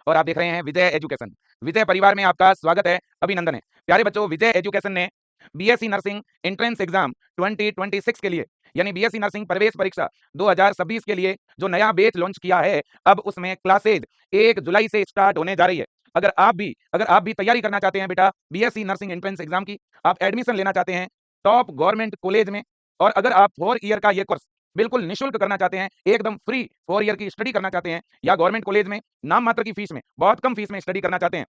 और आप देख रहे हैं विजय एजुकेशन। विजय परिवार में आपका स्वागत है, अभिनंदन है। प्यारे बच्चों, विजय एजुकेशन ने बीएससी नर्सिंग एंट्रेंस एग्जाम 2026 के लिए यानी बीएससी नर्सिंग प्रवेश परीक्षा 2026 के लिए जो नया बैच लॉन्च किया है, अब उसमें क्लासेज 1 जुलाई से स्टार्ट होने जा रही है। अगर आप भी तैयारी करना चाहते हैं बेटा बीएससी नर्सिंग एंट्रेंस एग्जाम की, आप एडमिशन लेना चाहते हैं टॉप गवर्नमेंट कॉलेज में, और अगर आप 4 ईयर का ये कोर्स बिल्कुल निःशुल्क करना चाहते हैं, एकदम फ्री 4 ईयर की स्टडी करना चाहते हैं, या गवर्नमेंट कॉलेज में नाम मात्र की फीस में, बहुत कम फीस में स्टडी करना चाहते हैं,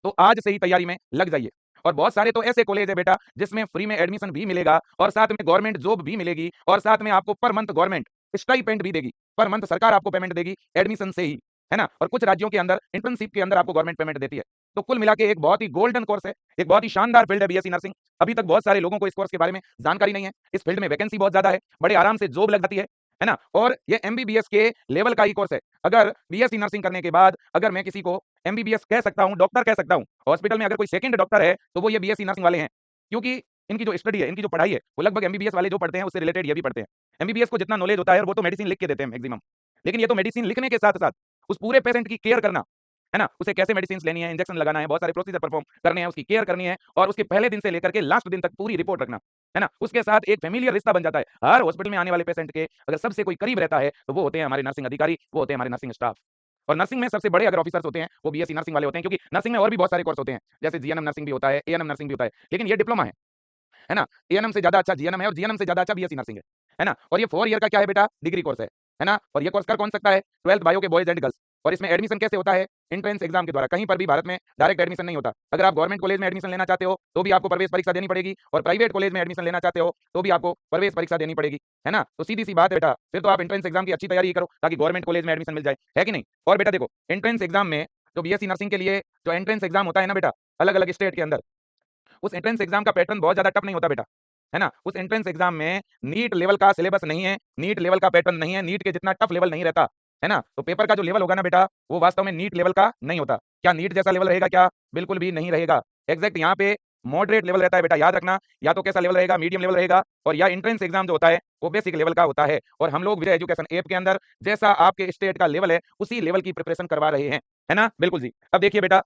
तो आज से ही तैयारी में लग जाइए। और बहुत सारे तो ऐसे कॉलेज है बेटा जिसमें फ्री में एडमिशन भी मिलेगा और साथ में गवर्नमेंट जॉब भी मिलेगी और साथ में आपको पर मंथ गवर्नमेंट स्टाइपेंड भी देगी। पर मंथ सरकार आपको पेमेंट देगी एडमिशन से ही, है ना। और कुछ राज्यों के अंदर इंटर्नशिप के अंदर आपको गवर्नमेंट पेमेंट देती है। तो कुल मिला के एक बहुत ही गोल्डन कोर्स है, एक बहुत ही शानदार फील्ड है बीएससी नर्सिंग। अभी तक बहुत सारे लोगों को इस कोर्स के बारे में जानकारी नहीं है। इस फील्ड में वैकेंसी बहुत ज्यादा है, बड़े आराम से जॉब लग जाती है ना। और ये एमबीबीएस के लेवल का ही कोर्स है। अगर बीएससी नर्सिंग करने के बाद अगर मैं किसी को एमबीबीएस कह सकता हूं, डॉक्टर कह सकता हूं, हॉस्पिटल में अगर कोई सेकंड डॉक्टर है तो वो ये बीएससी नर्सिंग वाले हैं, क्योंकि इनकी जो स्टडी है, इनकी जो पढ़ाई है, वो लगभग एमबीबीएस वाले जो पढ़ते हैं उससे रिलेटेड ये भी पढ़ते हैं। एमबीबीएस को जितना नॉलेज होता है वो तो मेडिसिन लिख के देते हैं मैक्सिमम, लेकिन ये तो मेडिसिन लिखने के साथ साथ उस पूरे पेशेंट की केयर करना, है ना। उसे कैसे मेडिसिन लेनी है, इंजेक्शन लगाना है, बहुत सारे प्रोसीजर परफॉर्म करने हैं, उसकी केयर करनी है, और उसके पहले दिन से लेकर के लास्ट दिन तक पूरी रिपोर्ट रखना, है ना। उसके साथ एक फेमिलियर रिश्ता बन जाता है। हर हॉस्पिटल में आने वाले पेशेंट के अगर सबसे कोई करीब रहता है तो वो होते हैं हमारे नर्सिंग अधिकारी, वो होते हैं हमारे नर्सिंग स्टाफ। और नर्सिंग में सबसे बड़े अगर ऑफिसर्स होते हैं वो बीएससी नर्सिंग वाले होते हैं, क्योंकि नर्सिंग में और भी बहुत सारे कोर्स होते हैं, जैसे जीएनएम नर्सिंग भी होता है, एएनएम नर्सिंग भी होता है, लेकिन ये डिप्लोमा है ना। एएनएम से ज्यादा अच्छा जीएनएम है और जीएनएम से ज्यादा अच्छा बीएससी नर्सिंग है ना। और ये 4 ईयर का क्या है बेटा, डिग्री कोर्स है ना। और ये कोर्स कर कौन सकता है, 12th बायो के बॉयज एंड गर्ल्स। और इसमें एडमिशन कैसे होता है, एंट्रेंस एग्जाम के द्वारा। कहीं पर भी भारत में डायरेक्ट एडमिशन नहीं होता। अगर आप गवर्नमेंट कॉलेज में एडमिशन लेना चाहते हो तो भी आपको प्रवेश परीक्षा देनी पड़ेगी, और प्राइवेट कॉलेज में एडमिशन लेना चाहते हो तो भी आपको प्रवेश परीक्षा देनी पड़ेगी, है ना। तो सीधी सी बात है बेटा, फिर तो आप एंट्रेंस एग्जाम की अच्छी तैयारी करो ताकि गवर्नमेंट कॉलेज में एडमिशन मिल जाए, है कि नहीं। और बेटा देखो, एंट्रेंस एग्जाम में जो बीएससी नर्सिंग के लिए जो एंट्रेंस एग्जाम होता है ना बेटा, अलग अलग स्टेट के अंदर, उस एंट्रेंस एग्जाम का पैटर्न बहुत ज्यादा टफ नहीं होता बेटा, है ना। उस एंट्रेंस एग्जाम में नीट लेवल का सिलेबस नहीं है, नीट लेवल का पैटर्न नहीं है, नीट के जितना टफ लेवल नहीं रहता, है ना। तो पेपर का जो लेवल होगा ना बेटा, वो वास्तव में नीट लेवल का नहीं होता। क्या नीट जैसा लेवल रहेगा क्या, बिल्कुल भी नहीं रहेगा। एग्जैक्ट यहाँ पे मॉडरेट लेवल रहता है बेटा, याद रखना। या तो कैसा लेवल रहेगा, मीडियम लेवल रहेगा, और या एंट्रेंस एग्जाम जो होता है वो बेसिक लेवल का होता है। और हम लोग विजय एजुकेशन ऐप के अंदर जैसा आपके स्टेट का लेवल है उसी लेवल की प्रिपरेशन करवा रहे हैं, है ना। बिल्कुल जी। अब देखिए बेटा,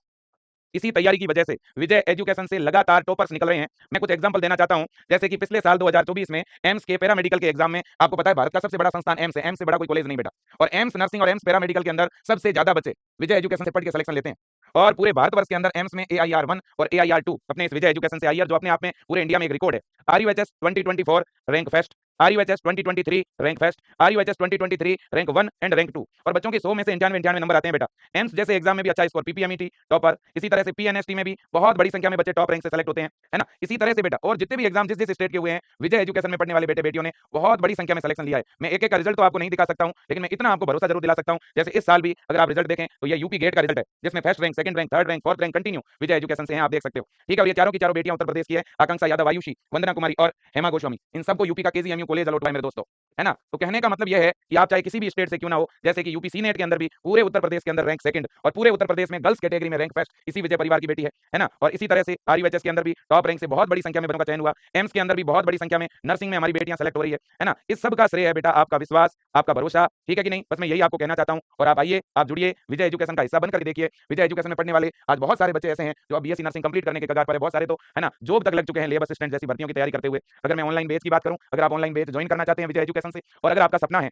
इसी तैयारी की वजह से विजय एजुकेशन से लगातार टॉपर्स निकल रहे हैं। मैं कुछ एग्जांपल देना चाहता हूं, जैसे कि पिछले साल 2024 में एम्स के पैरामेडिकल के एग्जाम में, आपको पता है भारत का सबसे बड़ा संस्थान एम्स है, एम्स से बड़ा कोई कॉलेज नहीं बेटा। और एम्स नर्सिंग और एम्स पैरामेडिकल के अंदर सबसे ज्यादा बच्चे विजय एजुकेशन से पढ़ के सिलेक्शन लेते हैं। और पूरे भारतवर्ष के अंदर एम्स में AIR 1 और AIR 2 अपने इस विजय एजुकेशन से आई है, जो अपने आप में पूरे इंडिया में एक रिकॉर्ड है। RUHS 2024 rank first, RUHS 2023 rank first, RUHS 2023 rank 1 and rank 2। और बच्चों के 100 में से 91 नंबर आते हैं बेटा। एम्स जैसे एग्जाम में भी अच्छा स्कोर, PPMET टॉपर, इसी तरह से PNST में भी बहुत बड़ी संख्या में बच्चे टॉप रैंक से सेलेक्ट होते हैं, है ना। इसी तरह से बेटा और जितने भी एग्जाम जिस जिस स्टेट के हुए हैं, विजय एजुकेशन में पढ़ने वाले बेटे बेटियों ने बहुत बड़ी संख्या में सिलेक्शन लिया है। मैं एक एक का रिजल्ट तो आपको नहीं दिखा सकता हूं, लेकिन मैं इतना आपको भरोसा जरूर दिला सकता हूं, जैसे इस साल भी अगर आप रिजल्ट देखें तो ये यूपी गेट का रिजल्ट है, जिसमें first rank, second rank, third rank, fourth rank continue Vijay education से हैं, आप देख सकते हो। ठीक है। और ये चारों की चारों बेटियां उत्तर प्रदेश की है, आकांक्षा यादव, आयुषी, वंदना कुमारी और हेमा गोस्वामी। इन सबको यूपी का केजीएमयू कॉलेज अलॉट हुआ है मेरे दोस्तों, है ना। तो कहने का मतलब यह है कि आप चाहे किसी भी स्टेट से क्यों ना हो, जैसे कि यूपी सीनेट के अंदर भी पूरे उत्तर प्रदेश के अंदर रैंक सेकंड, और पूरे उत्तर प्रदेश में गर्ल्स कैटेगरी में रैंक फर्स्ट इसी विजय परिवार की बेटी है ना। और इसी तरह से RUHS के अंदर भी टॉप रैंक से बहुत बड़ी संख्या में बच्चों का चयन हुआ। एम्स के अंदर भी बहुत बड़ी संख्या में नर्सिंग में हमारी बेटियां सेलेक्ट हो रही है ना। इस सब का श्रेय है बेटा आपका विश्वास, आपका भरोसा, ठीक है कि नहीं। बस मैं यही आपको कहना चाहता हूं। और आप आइए, आप जुड़िए, विजय एजुकेशन का हिस्सा बनकर देखिए। विजय एजुकेशन में पढ़ने वाले आज बहुत सारे बच्चे ऐसे हैं जो अब बीएससी नर्सिंग कंप्लीट करने के कगार पर है, बहुत सारे तो, है ना, जॉब तक लग चुके हैं, लेबर असिस्टेंट जैसी भर्तियों की तैयारी करते हुए। अगर मैं ऑनलाइन बेच की बात करूं, अगर आप ऑनलाइन बेच ज्वाइन करना चाहते हैं विजय एजुकेशन से, और अगर आपका सपना है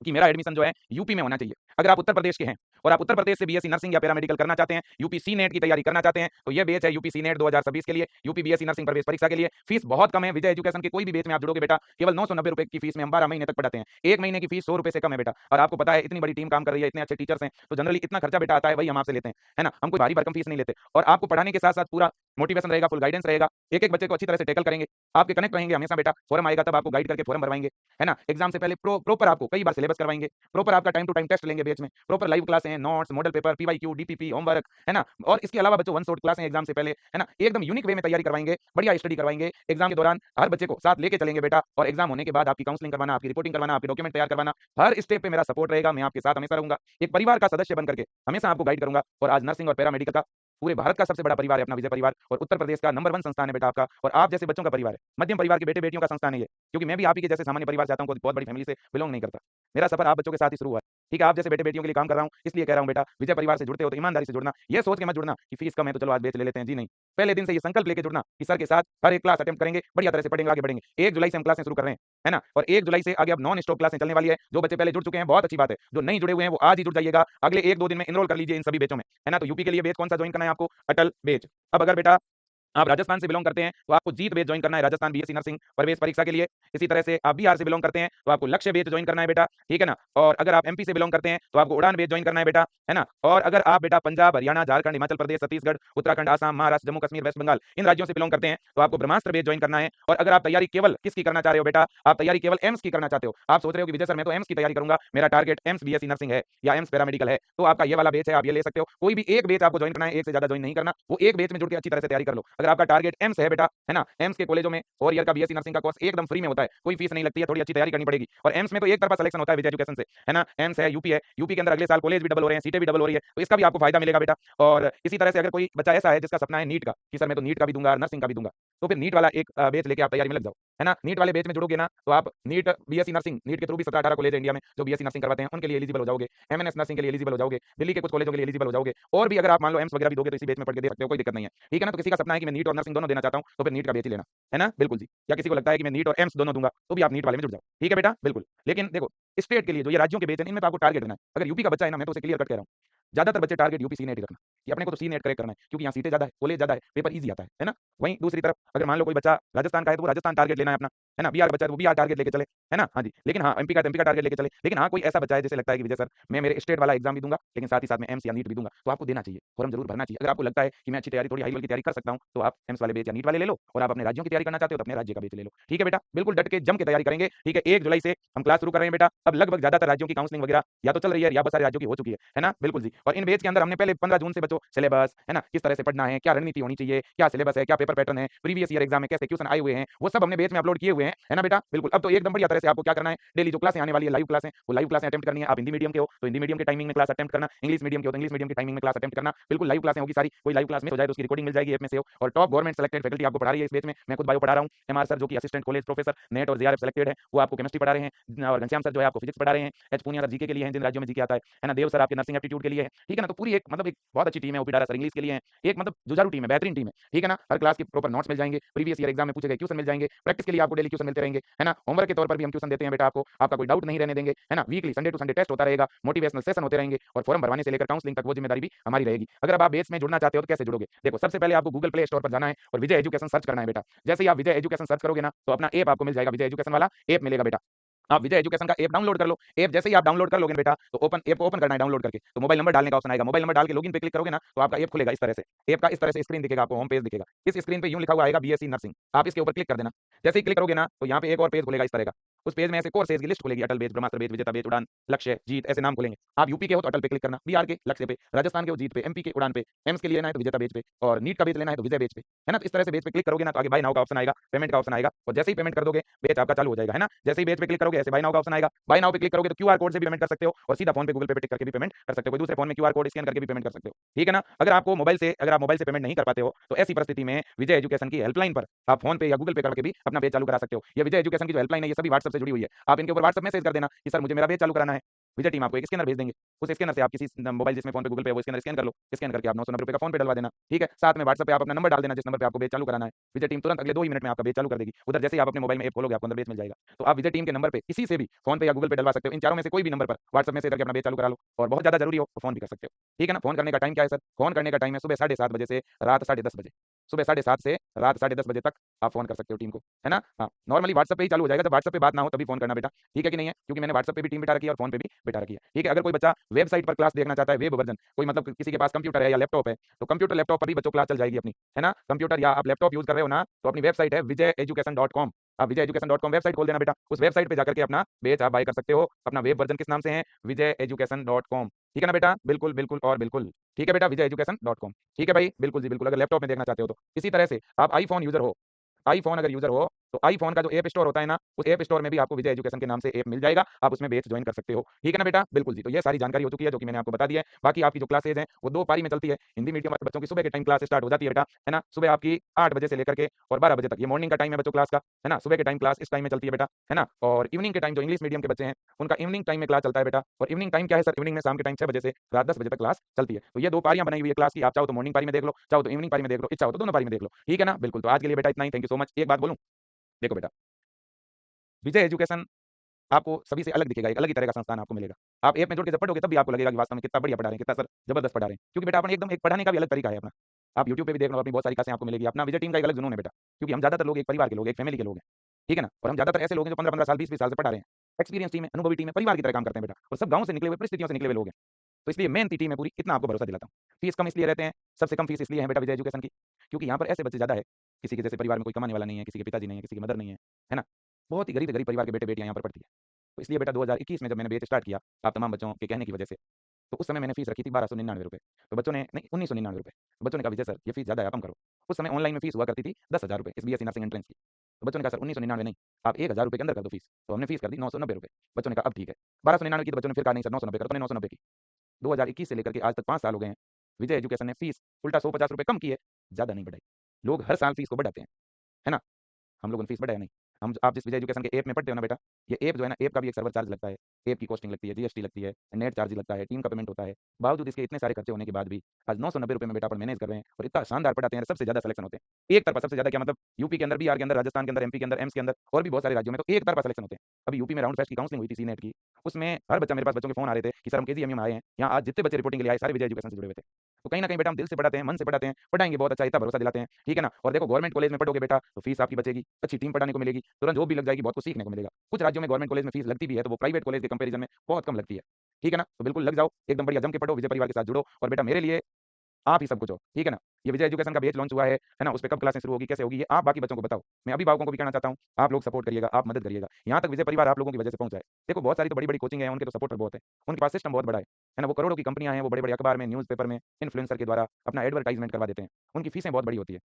कि मेरा एडमिशन जो है यूपी में होना चाहिए, अगर आप उत्तर प्रदेश के हैं और आप उत्तर प्रदेश से बीएससी नर्सिंग या पैरामेडिकल करना चाहते हैं, यूपी सी नेट की तैयारी करना चाहते हैं, तो ये बैच है यूपी सी नेट 2026 के लिए, यूपी बीएससी नर्सिंग प्रवेश परीक्षा के लिए। फीस बहुत कम है, विजय एजुकेशन के कोई भी बैच में आप जुड़ोगे बेटा, केवल 990 रुपए की फीस में हम 12 महीने तक पढ़ाते हैं। एक महीने की फीस 100 रुपए से कम है बेटा। और आपको पता है इतनी बड़ी टीम काम कर रही है, इतने अच्छे टीचर्स हैं, तो जनरली इतना खर्चा बेटा आता है वही हम आपसे लेते हैं, है ना। हम कोई भारी भरकम फीस नहीं लेते। और आपको पढ़ाने के साथ साथ पूरा मोटिवेशन रहेगा, फुल गाइडेंस रहेगा, एक एक बच्चे को अच्छी तरह से टैकल करेंगे, आपके कनेक्ट रहेंगे हमेशा बेटा। फॉर्म आएगा तब आपको गाइड करके फॉर्म भरवाएंगे, है ना। एग्जाम से पहले प्रॉपर आपको कई बार सिलेबस करवाएंगे, प्रॉपर आपका टाइम टू टाइम टेस्ट लेंगे बैच में, प्रॉपर लाइव क्लास है, notes, model paper, PYQ, DPP, homework, है ना। और इसके अलावा बच्चों वन शॉट क्लास है एग्जाम से पहले, है ना। एकदम यूनिक वे में तैयारी करवाएंगे, बढ़िया स्टडी करवाएंगे। एग्जाम के दौरान हर बच्चे को साथ लेके चलेंगे बेटा, और एग्जाम होने के बाद आपकी काउंसलिंग करवाना, आपकी रिपोर्टिंग करवाना, आपके डॉक्यूमेंट तैयार करवाना, हर स्टेप पे मेरा सपोर्ट रहेगा। मैं आपके साथ हमेशा रहूंगा, एक परिवार का सदस्य बनकर के हमेशा आपको गाइड करूंगा। और आज नर्सिंग और पैरामेडिकल का पूरे भारत का सबसे बड़ा परिवार है अपना विजय परिवार, और उत्तर प्रदेश का नंबर 1 संस्थान है बेटा आपका, और आप जैसे बच्चों का परिवार है, मध्यम परिवार के बेटे बेटियों का संस्थान है ये। क्योंकि मैं भी आप ही के जैसे सामान्य परिवार से आता हूं, कोई बहुत बड़ी फैमिली से बिलोंग नहीं करता। मेरा सफर आप बच्चों के साथ ही शुरू हुआ है। ठीक है, आप जैसे बेटे-बेटियों के लिए काम कर रहा हूँ, इसलिए कह रहा हूँ बेटा, विजय परिवार से जुड़ते हो तो ईमानदारी से जुड़ना। ये सोच के मत जुड़ना कि फीस कम है तो चलो आज बेच ले लेते हैं, जी नहीं। पहले दिन से ये संकल्प लेके जुड़ना कि सर के साथ हर एक क्लास अटेम्प्ट करेंगे, बढ़िया तरह से पढ़ेंगे, आगे बढ़ेंगे। 1 जुलाई से हम क्लासें शुरू कर रहे हैं, है ना? और 1 जुलाई से आगे अब नॉन स्टॉप क्लासें चलने वाली है। जो बच्चे पहले जुड़ चुके हैं, बहुत अच्छी बात है। जो नहीं जुड़े हुए हैं, वो आज ही जुड़ जाइएगा। अगले 1-2 दिन में एनरोल कर लीजिए इन सभी बैचों में, है ना? तो यूपी के लिए बैच कौन-सा जॉइन करना है आपको? अटल बैच। अब अगर बेटा आप राजस्थान से बिलोंग करते हैं तो आपको जीत बैच ज्वाइन करना है राजस्थान बीएससी नर्सिंग प्रवेश परीक्षा के लिए। इसी तरह से आप बिहार से बिलोंग करते हैं तो आपको लक्ष्य बैच ज्वाइन करना है बेटा, ठीक है ना? और अगर आप एमपी से बिलोंग करते हैं तो आपको उड़ान बैच ज्वाइन करना है बेटा, है ना? और अगर आप बेटा पंजाब, हरियाणा, झारखंड, हिमाचल प्रदेश, छत्तीसगढ़, उत्तराखंड, आसाम, महाराष्ट्र, जम्मू कश्मीर, वेस्ट बंगाल इन राज्यों से बिलोंग करते हैं तो आपको ब्रह्मास्त्र बैच ज्वाइन करना है। और अगर आप तैयारी केवल किसकी करना चाह रहे हो बेटा, आप तैयारी केवल एम्स की करना चाहते हो, आप सोच रहे हो कि विजय सर मैं तो एम्स की तैयारी करूंगा, मेरा टारगेट एम्स बीएससी नर्सिंग है या एम्स पैरामेडिकल है, तो आपका ये वाला बैच है, आप ये ले सकते हो। कोई भी एक बैच आपको ज्वाइन करना है, एक से ज्यादा ज्वाइन नहीं करना। वो एक बैच में जुड़ के अच्छी तरह से तैयारी कर लो। अगर आपका टारगेट एम्स है बेटा, है ना? एम्स के कॉलेजों में 4 ईयर का बीएससी नर्सिंग का कोर्स एकदम फ्री में होता है, कोई फीस नहीं लगती है, थोड़ी अच्छी तैयारी करनी पड़ेगी। और एम्स में तो एक तरफा सिलेक्शन होता है विजय एजुकेशन से, है ना? एम्स है, यूपी है, यूपी के अंदर अगले साल कॉलेज भी डबल हो रहे हैं, सीटें भी डबल हो रही है, तो इसका भी आपको फायदा मिलेगा बेटा। और इसी तरह से अगर कोई बच्चा ऐसा है जिसका सपना है नीट का कि सर मैं तो नीट का भी दूंगा, नर्सिंग का भी दूंगा, तो फिर नीट वाला एक बैच लेके आप तैयारी में लग जाओ, है ना? नीट वाले बैच में जुड़ोगे ना तो आप नीट बीएससी नर्सिंग, नीट के थ्रू भी 17-18 कॉलेज है इंडिया में जो बीएससी नर्सिंग करवाते हैं, उनके लिए एलिजिबल हो जाओगे। एमएनएस नर्सिंग के लिए एलिजिबल हो जाओगे, दिल्ली के कुछ कॉलेजों के लिए एलिजिबल हो जाओगे। और भी अगर आप मान लो एम्स वगैरह भी दोगे तो इसी बैच में पढ़ के दे सकते हो, कोई दिक्कत नहीं है, ठीक है ना? तो किसी का सपना है कि मैं नीट और नर्सिंग दोनों देना चाहता हूं तो फिर नीट का बैच ही लेना, है ना? बिल्कुल जी। या किसी को लगता है कि मैं नीट और एम्स दोनों दूंगा तो भी आप नीट वाले में जुड़ जाओ, ठीक है बेटा? बिल्कुल। लेकिन देखो, स्टेट के लिए जो ये राज्यों के बैच है इनमें तो आपको टारगेट देना है। अगर यूपी का बच्चा है ना, मैं तो उसे क्लियर कट कह रहा हूं, ज्यादातर बच्चे टारगेट यूपी सी नेट ही रखना कि अपने को तो सी नेट क्रैक करना है क्योंकि यहाँ सीटें ज्यादा है, कॉलेज ज्यादा है, पेपर इजी आता है ना? वहीं दूसरी तरफ अगर मान लो कोई बच्चा राजस्थान का है तो वो राजस्थान टारगेट लेना है अपना, है ना? बिहार का बच्चा है तो वो बिहार टारगेट लेके चले, है ना? हाँ जी। लेकिन हाँ, एमपी का एमपी का टारगेट लेके चले। लेकिन हाँ, कोई ऐसा बच्चा है जिसे लगता है कि विजय सर मैं मेरे स्टेट वाला एग्जाम भी दूंगा लेकिन साथ ही साथ में एम्स या नीट भी दूंगा, तो आपको देना चाहिए, फॉर्म जरूर भरना चाहिए। अगर आपको लगता है कि मैं अच्छी तैयारी, थोड़ी हाई लेवल की तैयारी कर सकता हूँ, तो आप एम्स वाले बेच या नीट वाले ले लो। और आप अपने राज्यों की तैयारी करना चाहते हो तो अपने राज्य का बेच ले लो, ठीक है बेटा? बिल्कुल डट के जम के तैयारी करेंगे, ठीक है? 1 जुलाई से हम क्लास शुरू कर रहे हैं बेटा। अब लगभग ज्यादातर राज्यों की काउंसलिंग वगैरह या तो चल रही है या बहुत सारे राज्यों की हो चुकी है ना? बिल्कुल जी। और इन बेच के अंदर हमने पहले 15 जून से बच्चों सिलेबस, है ना? किस तरह से पढ़ना है, क्या रणनीति होनी चाहिए, क्या सिलेबस है, क्या पेपर पैटर्न है, प्रीवियस ईयर एग्जाम में कैसे क्वेश्चन आए हुए हैं, वो सब हमने बेच में अपलोड किए हुए हैं, है ना बेटा? बिल्कुल। अब तो एकदम बढ़िया तरह से आपको क्या करना है, डेली जो क्लासें आने वाली है, लाइव क्लासें, वो लाइव क्लासें अटेम्प्ट करनी है। आप हिंदी मीडियम के हो तो हिंदी मीडियम के टाइमिंग में क्लास अटेम्प्ट करना, इंग्लिश मीडियम के हो तो इंग्लिश मीडियम के टाइमिंग में क्लास अटेम्प्ट करना। बिल्कुल लाइव क्लासें होगी सारी, कोई लाइव क्लास मिस हो जाए तो उसकी रिकॉर्डिंग मिल जाएगी ऐप में से हो। और टॉप गवर्नमेंट सेलेक्टेड फैकल्टी आपको पढ़ा रही है इस बेच में। मैं खुद बायो पढ़ा रहा हूँ, एमआर सर जो कि असिस्टेंट कॉलेज प्रोफेसर नेट और जेआरएफ सेलेक्टेड है, वो आपको केमिस्ट्री पढ़ा रहे हैं। और घनश्याम सर जो है आपको फिजिक्स पढ़ा रहे हैं। एच पूनिया सर जीके के लिए हैं, जिन राज्यों में जीके आता है ना? देव सर आपके नर्सिंग एप्टीट्यूड के लिए है, ठीक है ना? तो पूरी एक मतलब एक बहुत अच्छी टीम है। ओपी डारा सर इंग्लिश के लिए है, एक मतलब जुझारू टीम है, बेहतरीन टीम है, ठीक है ना? हर क्लास के प्रॉपर नोट्स मिल जाएंगे, प्रीवियस ईयर एग्जाम में पूछे गए क्वेश्चन मिल जाएंगे, प्रैक्टिस के लिए आपको डेली क्वेश्चन मिलते रहेंगे, है ना? होमवर्क के तौर पर भी हम क्वेश्चन देते हैं बेटा आपको, आपका कोई डाउट नहीं रहने देंगे, है ना? Weekly Sunday to Sunday test होता रहेगा, मोटिवेशनल सेशन होते रहेंगे और फॉर्म भरवाने से लेकर काउंसलिंग तक वो जिम्मेदारी भी हमारी रहेगी। अगर अब आप बेस में जुड़ना चाहते हो तो कैसे जुड़ोगे? देखो, सबसे पहले आपको गूगल प्ले स्टोर पर जाना है और विजय एजुकेशन सर्च करना है बेटा। जैसे ही आप विजय एजुकेशन सर्च करोगे ना तो अपना ऐप आपको मिल जाएगा, विजय एजुकेशन वाला ऐप मिलेगा बेटा। आप विजय एजुकेशन का ऐप डाउनलोड कर लो। ऐप जैसे ही आप डाउनलोड कर लोगे बेटा तो ओपन ऐप को ओपन करना है डाउनलोड करके, तो मोबाइल नंबर डालने का ऑप्शन आएगा। मोबाइल नंबर डाल के लॉगिन पे क्लिक करोगे ना तो आपका ऐप खुलेगा इस तरह से। ऐप का इस तरह से स्क्रीन दिखेगा आपको, होम पेज दिखेगा। इस स्क्रीन पे यूं लिखा हुआ आएगा बीएससी नर्सिंग, आप इसके ऊपर क्लिक कर देना। जैसे ही क्लिक करोगे ना तो यहाँ पे एक और पेज खुलेगा इस तरह का। उस पेज में ऐसे कोर्सेज की लिस्ट खुलेगी, अटल बेच, ब्रह्मास्त्र बेच, विजेता बेच, उड़ान, लक्ष्य, जीत, ऐसे नाम खुलेंगे। आप यूपी के हो तो अटल पे क्लिक करना, बिहार के लक्ष्य पे, राजस्थान के हो जीत पे, एमपी के उड़ान पे, एम्स के लिए लेना है तो विजेता बेच पे, और नीट का बेच लेना है तो विजय बेच पे, है ना? तो इस तरह से बेच पे क्लिक करोगे ना तो आगे बाय नाउ का ऑप्शन आएगा, पेमेंट का ऑप्शन आएगा और जैसे ही पेमेंट कर दोगे बेच आपका चालू हो जाएगा, है ना? जैसे ही बेच पे क्लिक करोगे ऐसे बाय नाउ का ऑप्शन आएगा, बाय नाउ पे क्लिक करोगे तो क्यूआर कोड से भी पेमेंट कर सकते हो और सीधा फोन पे गूगल पे टिक करके भी पेमेंट कर सकते हो। कोई दूसरे फोन में क्यूआर कोड स्कैन करके भी पेमेंट कर सकते हो, ठीक है ना? अगर आपको मोबाइल से, अगर आप मोबाइल से पेमेंट नहीं कर पाते हो तो ऐसी परिस्थिति में विजय एजुकेशन की हेल्पलाइन पर आप फोन पे या गूगल पे करके भी अपना बेच चालू करा सकते हो। ये विजय एजुकेशन की जो हेल्पलाइन है ये सभी व्हाट्सएप से जुड़ी हुई है। आप इनके ऊपर व्हाट्सएप मैसेज कर देना कि सर मुझे मेरा बेच चालू कराना है। विजय टीम आपको एक स्कैनर भेज देंगे। उस स्कैनर से आप किसी मोबाइल जिसमें फोन पे गूगल पे वो स्कैनर स्कैन कर लो, स्कैन करके आप 990 रुपए का फोन पे डलवा देना, ठीक है? साथ में व्हाट्सएप पे आप अपना नंबर डाल देना जिस नंबर पे आपको बेच चालू कराना है। विजय टीम तुरंत अगले 2 ही मिनट में आपका बेच चालू कर देगी। उधर जैसे ही आप अपने मोबाइल में ऐप खोलोगे आपको अंदर बेच मिल जाएगा। तो आप विजय टीम के नंबर पे किसी से भी फोन पे या गूगल पे डलवा सकते हो। इन चारों में से कोई भी नंबर पर व्हाट्सएप मैसेज करके अपना बेच चालू करा लो और बहुत ज्यादा जरूरी हो तो फोन भी कर सकते हो, ठीक है ना? फोन करने का टाइम क्या है सर? फोन करने का टाइम है सुबह 7:30 बजे से रात 10:30 बजे। सुबह 7:30 से रात 10:30 बजे तक आप फोन कर सकते हो टीम को, है ना? हाँ, नॉर्मली व्हाट्सएप पे ही चालू हो जाएगा। जब व्हाट्सएप पे बात ना हो तभी फोन करना बेटा, ठीक है कि नहीं है? क्योंकि मैंने व्हाट्सएप पे भी टीम बिठा रखी है और फोन पे भी बिठा रखी है, ठीक है? अगर कोई बच्चा वेबसाइट पर क्लास देखना चाहता है, वेब वर्जन, कोई मतलब किसी के पास कंप्यूटर है या लैपटॉप है, तो कंप्यूटर लैपटॉप पर भी बच्चों क्लास चल जाएगी अपनी, है ना? कंप्यूटर या आप लैपटॉप यूज कर रहे हो ना, तो अपनी वेबसाइट है vijayeducation.com, आप vijayeducation.com वेबसाइट खोल देना बेटा। उस वेबसाइट पे जाकर के अपना बैच आप बाय कर सकते हो। अपना वेब वर्जन किस नाम से है? vijayeducation.com, ठीक है ना बेटा? बिल्कुल, बिल्कुल और बिल्कुल, ठीक है बेटा? vijayeducation.com, ठीक है भाई? बिल्कुल जी बिल्कुल। अगर लैपटॉप में देखना चाहते हो तो इसी तरह से आप आईफोन यूजर हो, आईफोन अगर यूजर हो तो आईफ़ोन का जो ऐप स्टोर होता है ना, उस ऐप स्टोर में भी आपको विजय एजुकेशन के नाम से ऐप मिल जाएगा, आप उसमें बैच जॉइन कर सकते हो। ठीक है ना बेटा? बिल्कुल जी, तो ये सारी जानकारी हो चुकी है जो कि मैंने आपको बता दी है। बाकी आपकी जो क्लासेज़ हैं, वो 2 पारी में चलती है। हिंदी मीडियम वाले बच्चों की सुबह के टाइम क्लास स्टार्ट हो जाती है बेटा, है ना? सुबह आपकी 8 बजे से लेकर के और 12 बजे तक, ये मॉर्निंग का टाइम है बच्चों क्लास का, है ना? सुबह के टाइम क्लास इस टाइम में चलती है बेटा, है ना? और इवनिंग के टाइम जो इंग्लिश मीडियम के बच्चे हैं, उनका इवनिंग टाइम में क्लास चलता है बेटा। और इवनिंग टाइम क्या है सर? इवनिंग में शाम के टाइम 6 बजे से रात 10 बजे तक क्लास चलती है। तो ये 2 पारियाँ बनाई हुई है क्लास की, आप चाहो तो मॉर्निंग पारी में देख लो, चाहो तो इवनिंग पारी में देख लो, इच्छा हो तो दोनों पारी में देख लो। ठीक है ना? बिल्कुल, तो आज के लिए बेटा इतना ही। Thank you so much. एक बात बोलूँ? देखो बेटा, विजय एजुकेशन आपको सभी से अलग दिखेगा, एक अलग ही तरह का संस्थान आपको मिलेगा। आप ऐप में जुड़ के जब पढ़ोगे तब भी आपको लगेगा कि वास्तव में कितना बढ़िया पढ़ा रहे हैं, कितना सर जबरदस्त पढ़ा रहे हैं। क्योंकि बेटा अपन एकदम एक पढ़ाने का भी अलग तरीका है अपना। आप यूट्यूब पे भी देख लो, अपनी बहुत सारी क्लासें आपको मिलेगी। अपना विजय टीम का एक अलग जुनून है बेटा। क्योंकि हम ज़्यादातर लोग एक परिवार के लोग, एक फैमिली के लोग हैं। ठीक है ना? और हम ज़्यादातर ऐसे लोग हैं जो 15-15 साल, 20-20 साल से पढ़ा रहे हैं। एक्सपीरियंस टीम है, अनुभवी टीम है, परिवार की तरह काम करते हैं बेटा। और सब गाँव से निकले हुए, परिस्थितियों से निकले हुए लोग हैं। तो इसलिए मेहनती टीम है पूरी, इतना आपको भरोसा दिलाता हूँ। फीस कम इसलिए रहते हैं, सबसे कम फीस इसलिए है बेटा विजय एजुकेशन की, क्योंकि यहाँ पर ऐसे बच्चे ज़्यादा है, किसी के जैसे परिवार में कोई कमाने वाला नहीं है, किसी के पिताजी नहीं है, किसी की मदर नहीं है ना? बहुत ही गरीब से गरीब परिवार के बेटे-बेटियाँ यहाँ पर पढ़ती हैं। तो इसलिए बेटा 2021 में जब मैंने बैच स्टार्ट किया, आप तमाम बच्चों के कहने की वजह से, तो उस समय मैंने फीस रखी थी ₹1299। तो बच्चों ने नहीं ₹1999। तो बच्चों ने कहा विजय सर ये फीस ज़्यादा है, आप कम करो। उस समय ऑनलाइन में फीस हुआ करती थी ₹10,000 इस बीएससी नर्सिंग एंट्रेंस की। तो बच्चों ने कहा सर 1999 नहीं, आप ₹1000 के अंदर कर दो फीस। तो हमने फीस कर दी ₹990। बच्चों ने कहा अब ठीक है। 1299 की तो बच्चों ने फिर कहा नहीं सर 990 करो, तो मैंने 990 की। 2021 से लेकर के आज तक 5 साल हो गए हैं। विजय एजुकेशन ने फीस उल्टा ₹150 कम की है, ज़्यादा नहीं बढ़ाई। लोग हर साल फीस को बढ़ाते हैं, है ना? हम लोगों ने फीस बढ़ाया नहीं। हम आप जिस विजय एजुकेशन के ऐप में पढ़ते हो ना बेटा, ये ऐप जो है ना, ऐप का भी एक सर्वर चार्ज लगता है, ऐप की कॉस्टिंग लगती है, जीएसटी लगती है, नेट चार्ज लगता है, टीम का पेमेंट होता है। बावजूद इसके इतने सारे खर्चे होने के बाद भी आज ₹990 में बेटा अपन मैनेज कर रहे हैं और इतना शानदार पढ़ाते हैं, सबसे ज़्यादा सिलेक्शन होते हैं। एक तरफा सबसे ज़्यादा क्या मतलब यूपी के अंदर, बिहार के अंदर, राजस्थान के अंदर, एमपी के अंदर, एम्स के अंदर और भी बहुत सारे राज्यों में तो एक तरफा सिलेक्शन होते हैं। अभी यूपी में राउंड फेस्ट की काउंसलिंग हुई थी सीनेट की, उसमें हर बच्चा मेरे पास बच्चों के फ़ोन आ रहे थे कि सर हम केजीएमयू में आए हैं, यहाँ आज जितने बच्चे रिपोर्टिंग के लिए आए सारे विजय एजुकेशन से जुड़े हुए थे। तो कहीं न कहीं बेटा हम दिल से पढ़ाते हैं, मन से पढ़ाते हैं, पढ़ाएँगे बहुत अच्छा, इतना भरोसा दिलाते हैं, ठीक है ना? और देखो गवर्नमेंट कॉलेज में पढ़ोगे बेटा तो फीस आपकी बचेगी, अच्छी टीम पढ़ाने को मिलेगी, तुरंत जॉब भी लग जाएगी, बहुत कुछ सीखने को मिलेगा। कुछ राज्यों में गवर्नमेंट कॉलेज में फीस लगती भी है, तो वो प्राइवेट कॉलेज के कंपैरिजन में बहुत कम लगती है। ठीक है ना? तो बिल्कुल लग जाओ, एकदम बढ़िया जम के पढ़ो, विजय परिवार के साथ जुड़ो और बेटा मेरे लिए आप ही सब कुछ हो, ठीक है ना? ये विजय एजुकेशन का बैच लॉन्च हुआ है ना? उसपे कब क्लासेस शुरू होगी, कैसे होगी, ये आप बाकी बच्चों को बताओ। मैं अभिभावकों को भी कहना चाहता हूँ, आप लोग सपोर्ट करिएगा, आप मदद करिएगा। यहाँ तक विजय परिवार आप लोगों की वजह से पहुँचा है। देखो बहुत सारी तो बड़ी-बड़ी कोचिंग है, उनके तो सपोर्टर बहुत है, उनके पास सिस्टम बहुत बड़ा है ना? वो करोड़ों की कंपनियाँ हैं, वो बड़े-बड़े अखबार में, न्यूज़पेपर में, इन्फ्लुएंसर के द्वारा अपना एडवर्टाइज़मेंट करवा देते हैं। उनकी फीसें बहुत बड़ी होती है।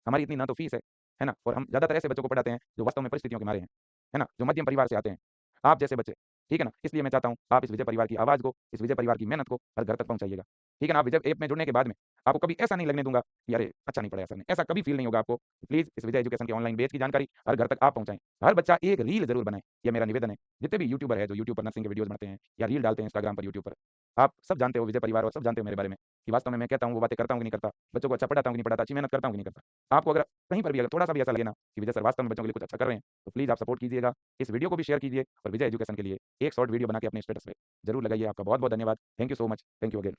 हमारी इतनी ना तो फीस है ना? और हम ज़्यादातर ऐसे बच्चों को पढ़ाते हैं जो वास्तव में परिस्थितियों के मारे हैं, है ना? जो मध्यम परिवार से आते हैं, आप जैसे बच्चे, ठीक है ना? इसलिए मैं चाहता हूँ आप इस विजय परिवार की आवाज़ को, इस विजय परिवार की मेहनत को हर घर तक पहुँचाइएगा, ठीक है ना? आप विजय ऐप में जुड़ने के बाद में आपको कभी ऐसा नहीं लगने दूँगा कि अरे! अच्छा नहीं पढ़ाया सर ने, ऐसा कभी फ़ील नहीं होगा आपको। प्लीज़ इस विजय एजुकेशन के ऑनलाइन बैच की जानकारी हर घर तक आप पहुँचाएँ। हर बच्चा एक रील ज़रूर बनाए, ये मेरा निवेदन है। जितने भी यूट्यूबर हैं जो यूट्यूब पर नर्सिंग के वीडियोज़ बनाते हैं या रील डालते हैं इंस्टाग्राम पर, यूट्यूब पर, आप सब जानते हो विजय परिवार और सब जानते हो मेरे बारे में कि वास्तव में मैं कहता हूँ वो बातें करता हूँ कि नहीं करता, बच्चों को अच्छा पढ़ाता हूँ कि नहीं पढ़ाता, अच्छी मेहनत करता हूँ कि नहीं करता। आपको अगर कहीं पर भी अगर थोड़ा-सा भी ऐसा लगे ना कि विजय सर वास्तव में बच्चों के लिए कुछ अच्छा कर रहे हैं, तो प्लीज़ आप सपोर्ट कीजिएगा। इस वीडियो को भी शेयर कीजिए और विजय एजुकेशन के लिए एक शॉर्ट वीडियो बना के अपने स्टेटस पे ज़रूर लगाइए। आपका बहुत-बहुत धन्यवाद। Thank you so much. Thank you again.